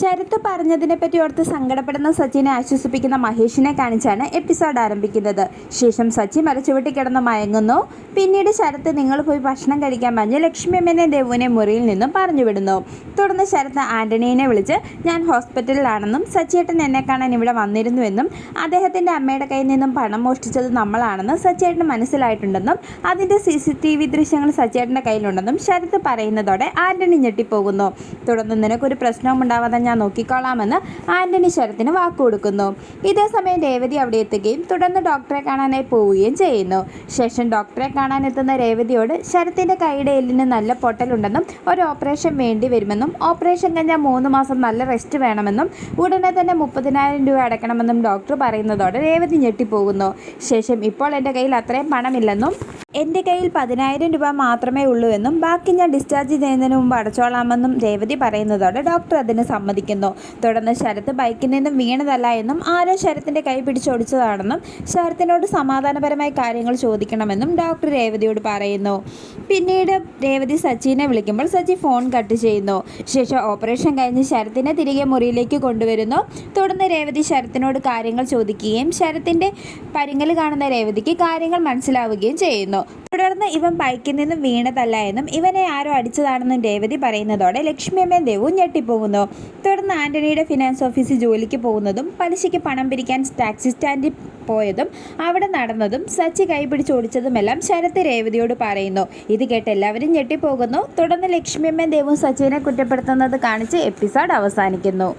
ശരത്ത് പറഞ്ഞതിനെപ്പറ്റി ഓർത്ത് സങ്കടപ്പെടുന്ന സച്ചിനെ ആശ്വസിപ്പിക്കുന്ന മഹേഷിനെ കാണിച്ചാണ് എപ്പിസോഡ് ആരംഭിക്കുന്നത്. ശേഷം സച്ചി മരച്ചുവട്ടി കിടന്ന് മയങ്ങുന്നു. പിന്നീട് ശരത്ത് നിങ്ങൾ പോയി ഭക്ഷണം കഴിക്കാൻ പറഞ്ഞ് ലക്ഷ്മിയമ്മനെ ദേവുവിനെ മുറിയിൽ നിന്നും പറഞ്ഞു വിടുന്നു. തുടർന്ന് ശരത്ത് ആൻ്റണീനെ വിളിച്ച് ഞാൻ ഹോസ്പിറ്റലിലാണെന്നും സച്ചിയേട്ടൻ എന്നെ കാണാൻ ഇവിടെ വന്നിരുന്നുവെന്നും അദ്ദേഹത്തിൻ്റെ അമ്മയുടെ കയ്യിൽ നിന്നും പണം മോഷ്ടിച്ചത് നമ്മളാണെന്നും സച്ചിയേട്ടന് മനസ്സിലായിട്ടുണ്ടെന്നും അതിൻ്റെ CCTV ദൃശ്യങ്ങൾ സച്ചിയേട്ടൻ്റെ കയ്യിലുണ്ടെന്നും ശരത്ത് പറയുന്നതോടെ ആൻ്റണി ഞെട്ടിപ്പോകുന്നു. തുടർന്ന് നിനക്കൊരു പ്രശ്നവും ഉണ്ടാവാതെ ഞാൻ നോക്കിക്കോളാമെന്ന് ആൻ്റണി ശരത്തിന് വാക്കുകൊടുക്കുന്നു. ഇതേസമയം രേവതി അവിടെ എത്തുകയും തുടർന്ന് ഡോക്ടറെ കാണാനായി പോവുകയും ചെയ്യുന്നു. ശേഷം ഡോക്ടറെ കാണാനെത്തുന്ന രേവതിയോട് ശരത്തിൻ്റെ കൈയുടെ എല്ലിന് നല്ല പൊട്ടലുണ്ടെന്നും ഒരു ഓപ്പറേഷൻ വേണ്ടി വരുമെന്നും ഓപ്പറേഷൻ കഴിഞ്ഞാൽ 3 മാസം നല്ല റെസ്റ്റ് വേണമെന്നും ഉടനെ തന്നെ 30,000 രൂപ അടയ്ക്കണമെന്നും ഡോക്ടർ പറയുന്നതോടെ രേവതി ഞെട്ടിപ്പോകുന്നു. ശേഷം ഇപ്പോൾ എൻ്റെ കയ്യിൽ അത്രയും പണമില്ലെന്നും എൻ്റെ കയ്യിൽ 10,000 രൂപ മാത്രമേ ഉള്ളൂ എന്നും ബാക്കി ഞാൻ ഡിസ്ചാർജ് ചെയ്യുന്നതിന് മുമ്പ് അടച്ചോളാമെന്നും രേവതി പറയുന്നതോടെ ഡോക്ടർ അതിന് സമ്മതിക്കുന്നു. തുടർന്ന് ശരത്ത് ബൈക്കിൽ നിന്നും വീണതല്ല എന്നും ആരോ ശരത്തിൻ്റെ കൈ പിടിച്ചോടിച്ചതാണെന്നും ശരത്തിനോട് സമാധാനപരമായി കാര്യങ്ങൾ ചോദിക്കണമെന്നും ഡോക്ടർ രേവതിയോട് പറയുന്നു. പിന്നീട് രേവതി സച്ചിനെ വിളിക്കുമ്പോൾ സച്ചി ഫോൺ കട്ട് ചെയ്യുന്നു. ശേഷം ഓപ്പറേഷൻ കഴിഞ്ഞ് ശരത്തിനെ തിരികെ മുറിയിലേക്ക് കൊണ്ടുവരുന്നു. തുടർന്ന് രേവതി ശരത്തിനോട് കാര്യങ്ങൾ ചോദിക്കുകയും ശരത്തിൻ്റെ പരിങ്ങൽ കാണുന്ന രേവതിക്ക് കാര്യങ്ങൾ മനസ്സിലാവുകയും ചെയ്യുന്നു. തുടർന്ന് ഇവൻ ബൈക്കിൽ നിന്നും വീണതല്ല എന്നും ഇവനെ ആരോ അടിച്ചതാണെന്നും രേവതി പറയുന്നതോടെ ലക്ഷ്മിയമ്മയും ദേവും ഞെട്ടിപ്പോകുന്നു. തുടർന്ന് ആൻ്റണിയുടെ ഫിനാൻസ് ഓഫീസിൽ ജോലിക്ക് പോകുന്നതും പലിശയ്ക്ക് പണം പിരിക്കാൻ ടാക്സി സ്റ്റാൻഡിൽ പോയതും അവിടെ നടന്നതും സച്ചി കൈപിടിച്ചോടിച്ചതുമെല്ലാം ശരത്ത് രേവതിയോട് പറയുന്നു. ഇത് കേട്ട് എല്ലാവരും ഞെട്ടിപ്പോകുന്നു. തുടർന്ന് ലക്ഷ്മിയമ്മയും ദേവും സച്ചിനെ കുറ്റപ്പെടുത്തുന്നത് കാണിച്ച് എപ്പിസോഡ് അവസാനിക്കുന്നു.